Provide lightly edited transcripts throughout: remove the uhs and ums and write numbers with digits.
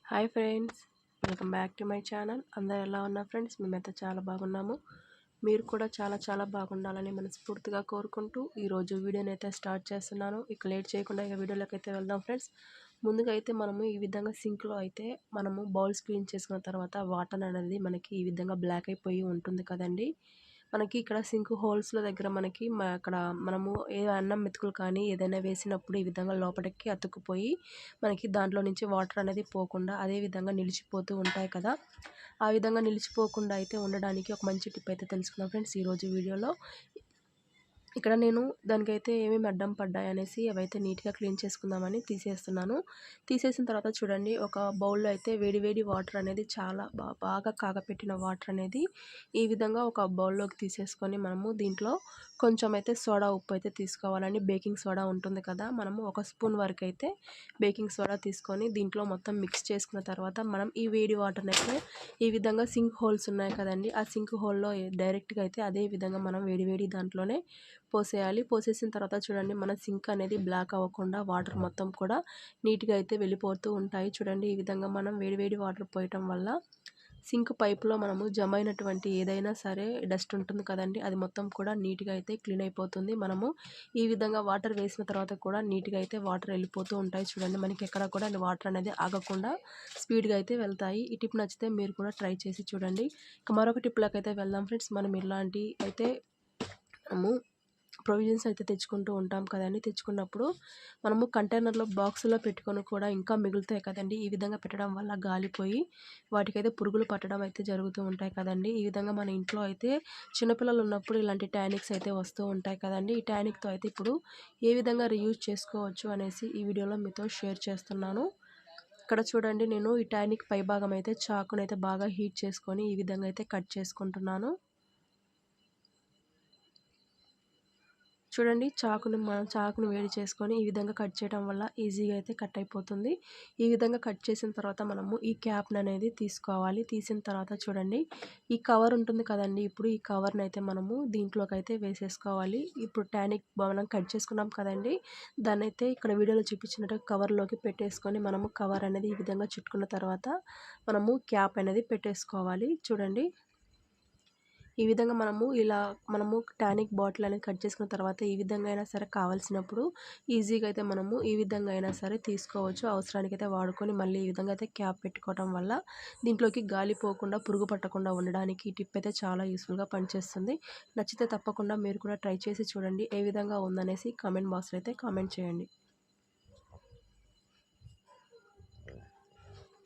Hi friends, welcome back to my channel. అందరు ఎలా ఉన్నారు ఫ్రెండ్స్? మేమైతే చాలా బాగున్నాము. మీరు కూడా చాలా బాగుండాలని మనస్ఫూర్తిగా కోరుకుంటూ ఈరోజు వీడియోని అయితే స్టార్ట్ చేస్తున్నాను. ఇక లేట్ చేయకుండా ఇక వీడియోలోకి అయితే వెళ్దాం ఫ్రెండ్స్. ముందుగా అయితే మనము ఈ విధంగా సింక్లో అయితే మనము బౌల్స్ క్లీన్ చేసుకున్న తర్వాత వాటర్ అనేది మనకి ఈ విధంగా బ్లాక్ అయిపోయి ఉంటుంది కదండి. మనకి ఇక్కడ సింక్ హోల్స్లో దగ్గర మనకి అక్కడ మనము ఏ అన్నం మెతుకులు కానీ ఏదైనా వేసినప్పుడు ఈ విధంగా లోపలికి అతుక్కుపోయి మనకి దాంట్లో నుంచి వాటర్ అనేది పోకుండా అదే విధంగా నిలిచిపోతూ ఉంటాయి కదా. ఆ విధంగా నిలిచిపోకుండా అయితే ఉండడానికి ఒక మంచి టిప్ అయితే తెలుసుకుందాం ఫ్రెండ్స్ ఈరోజు వీడియోలో. ఇక్కడ నేను దానికైతే ఏమేమి అడ్డం పడ్డాయి అనేసి అవైతే నీట్గా క్లీన్ చేసుకుందామని తీసేస్తున్నాను. తీసేసిన తర్వాత చూడండి, ఒక బౌల్లో అయితే వేడి వాటర్ అనేది చాలా బాగా కాగపెట్టిన వాటర్ అనేది ఈ విధంగా ఒక బౌల్లోకి తీసేసుకొని మనము దీంట్లో కొంచెం అయితే సోడా ఉప్పు అయితే తీసుకోవాలండి. బేకింగ్ సోడా ఉంటుంది కదా, మనము ఒక స్పూన్ వరకు అయితే బేకింగ్ సోడా తీసుకొని దీంట్లో మొత్తం మిక్స్ చేసుకున్న తర్వాత మనం ఈ వేడి వాటర్ని అయితే ఈ విధంగా సింక్ హోల్స్ ఉన్నాయి కదండి, ఆ సింక్ హోల్లో డైరెక్ట్గా అయితే అదే విధంగా మనం వేడి దాంట్లోనే పోసేయాలి. పోసేసిన తర్వాత చూడండి, మన సింక్ అనేది బ్లాక్ అవ్వకుండా వాటర్ మొత్తం కూడా నీట్గా అయితే వెళ్ళిపోతూ ఉంటాయి. చూడండి, ఈ విధంగా మనం వేడి వాటర్ పోయటం వల్ల సింక్ పైపులో మనము జమ అయినటువంటి ఏదైనా సరే డస్ట్ ఉంటుంది కదండి, అది మొత్తం కూడా నీట్గా అయితే క్లీన్ అయిపోతుంది. మనము ఈ విధంగా వాటర్ వేసిన తర్వాత కూడా నీట్గా అయితే వాటర్ వెళ్ళిపోతూ ఉంటాయి. చూడండి, మనకి ఎక్కడ కూడా వాటర్ అనేది ఆగకుండా స్పీడ్గా అయితే వెళ్తాయి. ఈ టిప్ నచ్చితే మీరు కూడా ట్రై చేసి చూడండి. ఇక మరొక టిప్లోకి అయితే వెళ్దాం ఫ్రెండ్స్. మనం ఇలాంటి అయితే మనము ప్రొవిజన్స్ అయితే తెచ్చుకుంటూ ఉంటాం కదండి. తెచ్చుకున్నప్పుడు మనము కంటైనర్లో బాక్సులో పెట్టుకొని కూడా ఇంకా మిగులుతాయి కదండి. ఈ విధంగా పెట్టడం వల్ల గాలిపోయి వాటికైతే పురుగులు పట్టడం అయితే జరుగుతూ ఉంటాయి కదండి. ఈ విధంగా మన ఇంట్లో అయితే చిన్నపిల్లలు ఉన్నప్పుడు ఇలాంటి టానిక్స్ అయితే వస్తూ ఉంటాయి కదండి. ఈ టానిక్తో అయితే ఇప్పుడు ఏ విధంగా రీయూజ్ చేసుకోవచ్చు అనేసి ఈ వీడియోలో మీతో షేర్ చేస్తున్నాను. ఇక్కడ చూడండి, నేను ఈ టానిక్ పై భాగం అయితే చాకునైతే బాగా హీట్ చేసుకొని ఈ విధంగా అయితే కట్ చేసుకుంటున్నాను. చూడండి, చాకును వేడి చేసుకొని ఈ విధంగా కట్ చేయడం వల్ల ఈజీగా అయితే కట్ అయిపోతుంది. ఈ విధంగా కట్ చేసిన తర్వాత మనము ఈ క్యాప్ని అనేది తీసుకోవాలి. తీసిన తర్వాత చూడండి, ఈ కవర్ ఉంటుంది కదండి, ఇప్పుడు ఈ కవర్ని అయితే మనము దీంట్లోకి అయితే వేసేసుకోవాలి. ఇప్పుడు టానిక్ మనం కట్ చేసుకున్నాం కదండి, దాన్ని అయితే ఇక్కడ వీడియోలో చూపించినట్టు కవర్లోకి పెట్టేసుకొని మనము కవర్ అనేది ఈ విధంగా చుట్టుకున్న తర్వాత మనము క్యాప్ అనేది పెట్టేసుకోవాలి. చూడండి, ఈ విధంగా మనము టానిక్ బాటిల్ అనేది కట్ చేసుకున్న తర్వాత ఈ విధంగా అయినా సరే కావాల్సినప్పుడు ఈజీగా అయితే మనము ఈ విధంగా అయినా సరే తీసుకోవచ్చు. అవసరానికి అయితే వాడుకొని మళ్ళీ ఈ విధంగా అయితే క్యాప్ పెట్టుకోవడం వల్ల దీంట్లోకి గాలి పోకుండా పురుగు పట్టకుండా ఉండడానికి ఈ టిప్ అయితే చాలా యూస్ఫుల్గా పనిచేస్తుంది. నచ్చితే తప్పకుండా మీరు కూడా ట్రై చేసి చూడండి. ఏ విధంగా ఉందనేసి కామెంట్ బాక్స్లో అయితే కామెంట్ చేయండి.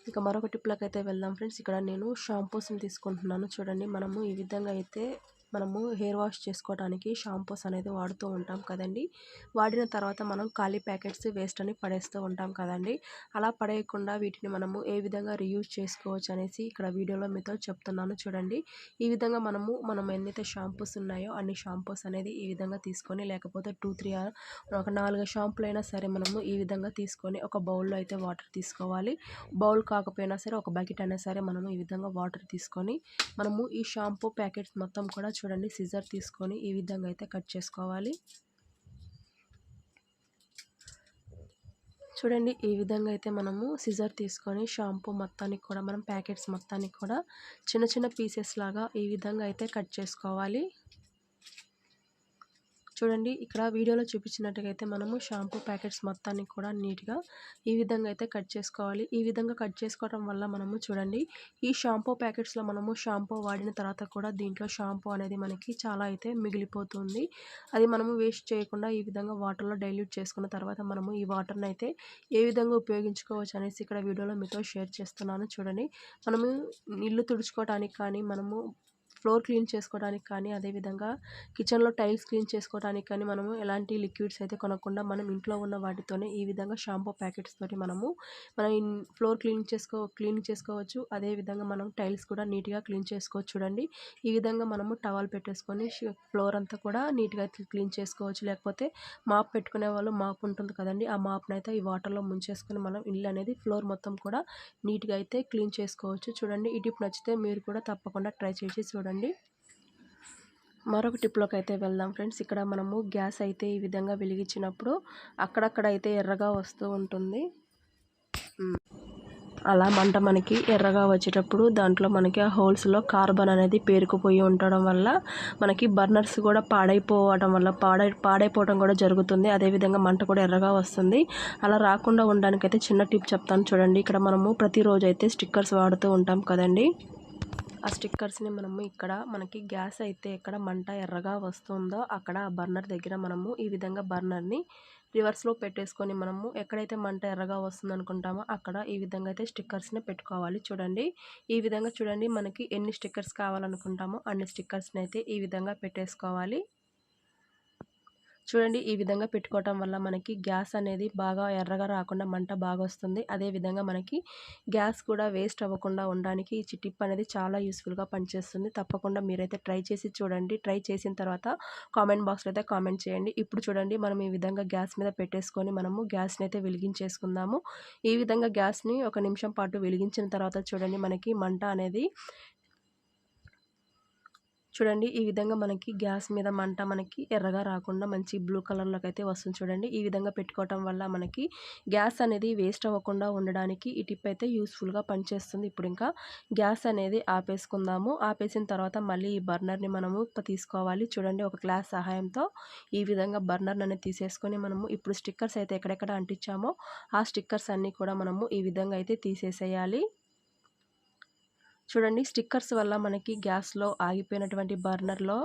ఇక మరొక టిప్లోకి అయితే వెళ్దాం ఫ్రెండ్స్. ఇక్కడ నేను షాంపూస్ని తీసుకుంటున్నాను. చూడండి, మనము ఈ విధంగా అయితే మనము హెయిర్ వాష్ చేసుకోవడానికి షాంపూస్ అనేది వాడుతూ ఉంటాం కదండి. వాడిన తర్వాత మనం ఖాళీ ప్యాకెట్స్ వేస్ట్ అని పడేస్తూ ఉంటాం కదండి. అలా పడేయకుండా వీటిని మనము ఏ విధంగా రీయూజ్ చేసుకోవచ్చు అనేసి ఇక్కడ వీడియోలో మీతో చెప్తున్నాను. చూడండి, ఈ విధంగా మనం ఎన్నైతే షాంపూస్ ఉన్నాయో అన్ని షాంపూస్ అనేది ఈ విధంగా తీసుకొని, లేకపోతే 2-3 ఒక 4 షాంపూలు అయినా సరే మనము ఈ విధంగా తీసుకొని ఒక బౌల్లో అయితే వాటర్ తీసుకోవాలి. బౌల్ కాకపోయినా సరే ఒక బకెట్ అయినా సరే మనము ఈ విధంగా వాటర్ తీసుకొని మనము ఈ షాంపూ ప్యాకెట్స్ మొత్తం కూడా చూడండి సిజర్ తీసుకొని ఈ విధంగా అయితే కట్ చేసుకోవాలి. చూడండి, ఈ విధంగా అయితే మనము సిజర్ తీసుకొని షాంపూ మొత్తానికి కూడా మనం ప్యాకెట్స్ మొత్తానికి కూడా చిన్న పీసెస్ లాగా ఈ విధంగా అయితే కట్ చేసుకోవాలి. చూడండి, ఇక్కడ వీడియోలో చూపించినట్టుగా అయితే మనము షాంపూ ప్యాకెట్స్ మొత్తాన్ని కూడా నీట్గా ఈ విధంగా అయితే కట్ చేసుకోవాలి. ఈ విధంగా కట్ చేసుకోవడం వల్ల మనము చూడండి, ఈ షాంపూ ప్యాకెట్స్లో మనము షాంపూ వాడిన తర్వాత కూడా దీంట్లో షాంపూ అనేది మనకి చాలా అయితే మిగిలిపోతుంది. అది మనము వేస్ట్ చేయకుండా ఈ విధంగా వాటర్లో డైల్యూట్ చేసుకున్న తర్వాత మనము ఈ వాటర్ని అయితే ఏ విధంగా ఉపయోగించుకోవచ్చు అనేసి ఇక్కడ వీడియోలో మీతో షేర్ చేస్తున్నాను. చూడండి, మనము ఇల్లు తుడుచుకోవడానికి కానీ, మనము ఫ్లోర్ క్లీన్ చేసుకోవడానికి కానీ, అదేవిధంగా కిచెన్లో టైల్స్ క్లీన్ చేసుకోవడానికి కానీ మనము ఎలాంటి లిక్విడ్స్ అయితే కొనకుండా మనం ఇంట్లో ఉన్న వాటితోనే ఈ విధంగా షాంపూ ప్యాకెట్స్ తోటి మనము ఫ్లోర్ క్లీన్ చేసుకోవచ్చు. అదేవిధంగా మనం టైల్స్ కూడా నీట్గా క్లీన్ చేసుకోవచ్చు. చూడండి, ఈ విధంగా మనము టవల్ పెట్టేసుకొని ఫ్లోర్ అంతా కూడా నీట్గా క్లీన్ చేసుకోవచ్చు. లేకపోతే మాప్ పెట్టుకునే వాళ్ళు మాప్ ఉంటుంది కదండి, ఆ మాప్ని అయితే ఈ వాటర్లో ముంచేసుకొని మనం ఇల్లు అనేది ఫ్లోర్ మొత్తం కూడా నీట్గా అయితే క్లీన్ చేసుకోవచ్చు. చూడండి, ఈ టిప్ నచ్చితే మీరు కూడా తప్పకుండా ట్రై చేసి చూడండి. మరొక టిప్లోకి అయితే వెళ్దాం ఫ్రెండ్స్. ఇక్కడ మనము గ్యాస్ అయితే ఈ విధంగా వెలిగించినప్పుడు అక్కడక్కడ అయితే ఎర్రగా వస్తూ ఉంటుంది. అలా మంట మనకి ఎర్రగా వచ్చేటప్పుడు దాంట్లో మనకి ఆ హోల్స్లో కార్బన్ అనేది పేరుకుపోయి ఉండడం వల్ల మనకి బర్నర్స్ కూడా పాడైపోవడం వల్ల పాడైపోవడం కూడా జరుగుతుంది. అదేవిధంగా మంట కూడా ఎర్రగా వస్తుంది. అలా రాకుండా ఉండడానికైతే చిన్న టిప్ చెప్తాను చూడండి. ఇక్కడ మనము ప్రతిరోజు అయితే స్టిక్కర్స్ వాడుతూ ఉంటాం కదండి. ఆ స్టిక్కర్స్ని మనము ఇక్కడ మనకి గ్యాస్ అయితే ఎక్కడ మంట ఎర్రగా వస్తుందో అక్కడ బర్నర్ దగ్గర మనము ఈ విధంగా బర్నర్ని రివర్స్లో పెట్టేసుకొని మనము ఎక్కడైతే మంట ఎర్రగా వస్తుంది అనుకుంటామో అక్కడ ఈ విధంగా అయితే స్టిక్కర్స్ని పెట్టుకోవాలి. చూడండి, ఈ విధంగా చూడండి, మనకి ఎన్ని స్టిక్కర్స్ కావాలనుకుంటామో అన్ని స్టిక్కర్స్ని అయితే ఈ విధంగా పెట్టేసుకోవాలి. చూడండి, ఈ విధంగా పెట్టుకోవటం వల్ల మనకి గ్యాస్ అనేది బాగా ఎర్రగా రాకుండా మంట బాగా వస్తుంది. అదేవిధంగా మనకి గ్యాస్ కూడా వేస్ట్ అవ్వకుండా ఉండడానికి ఈ టిప్ అనేది చాలా యూస్ఫుల్గా పనిచేస్తుంది. తప్పకుండా మీరైతే ట్రై చేసి చూడండి. ట్రై చేసిన తర్వాత కామెంట్ బాక్స్లో అయితే కామెంట్ చేయండి. ఇప్పుడు చూడండి, మనం ఈ విధంగా గ్యాస్ మీద పెట్టేసుకొని మనము గ్యాస్ని అయితే వెలిగించేసుకుందాము. ఈ విధంగా గ్యాస్ని 1 నిమిషం పాటు వెలిగించిన తర్వాత చూడండి, మనకి మంట అనేది చూడండి, ఈ విధంగా మనకి గ్యాస్ మీద మంట మనకి ఎర్రగా రాకుండా మంచి బ్లూ కలర్లోకి అయితే వస్తుంది. చూడండి, ఈ విధంగా పెట్టుకోవటం వల్ల మనకి గ్యాస్ అనేది వేస్ట్ అవ్వకుండా ఉండడానికి ఈ టిప్ అయితే యూస్ఫుల్గా పనిచేస్తుంది. ఇప్పుడు ఇంకా గ్యాస్ అనేది ఆపేసుకుందాము. ఆపేసిన తర్వాత మళ్ళీ ఈ బర్నర్ని మనము తీసుకోవాలి. చూడండి, ఒక క్లాత్ సహాయంతో ఈ విధంగా బర్నర్ అనేది తీసేసుకొని మనము ఇప్పుడు స్టిక్కర్స్ అయితే ఎక్కడెక్కడ అంటించామో ఆ స్టిక్కర్స్ అన్నీ కూడా మనము ఈ విధంగా అయితే తీసేసేయాలి. చూడండి, స్టిక్కర్స్ వల్ల మనకి గ్యాస్లో ఆగిపోయినటువంటి బర్నర్లో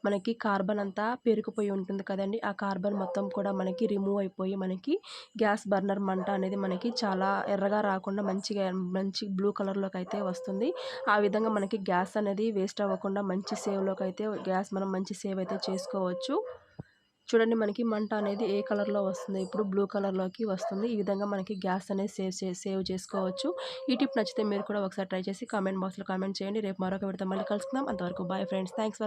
మనకి కార్బన్ అంతా పేరుకుపోయి ఉంటుంది కదండి. ఆ కార్బన్ మొత్తం కూడా మనకి రిమూవ్ అయిపోయి మనకి గ్యాస్ బర్నర్ మంట అనేది మనకి చాలా ఎర్రగా రాకుండా మంచి బ్లూ కలర్లోకి అయితే వస్తుంది. ఆ విధంగా మనకి గ్యాస్ అనేది వేస్ట్ అవ్వకుండా మంచి సేవ్లోకి అయితే మనం మంచి సేవ్ అయితే చేసుకోవచ్చు. చూడండి, మనకి మంట అనేది ఏ కలర్లో వస్తుంది, ఇప్పుడు బ్లూ కలర్లోకి వస్తుంది. ఈ విధంగా మనకి గ్యాస్ అనేది సేవ్ చేసుకోవచ్చు. ఈ టిప్ నచ్చితే మీరు కూడా ఒకసారి ట్రై చేసి కామెంట్ బాక్స్లో కామెంట్ చేయండి. రేపు మరొక వీడియోతో మళ్ళీ కలుసుకుందాం. అంతవరకు బాయ్ ఫ్రెండ్స్. Thanks for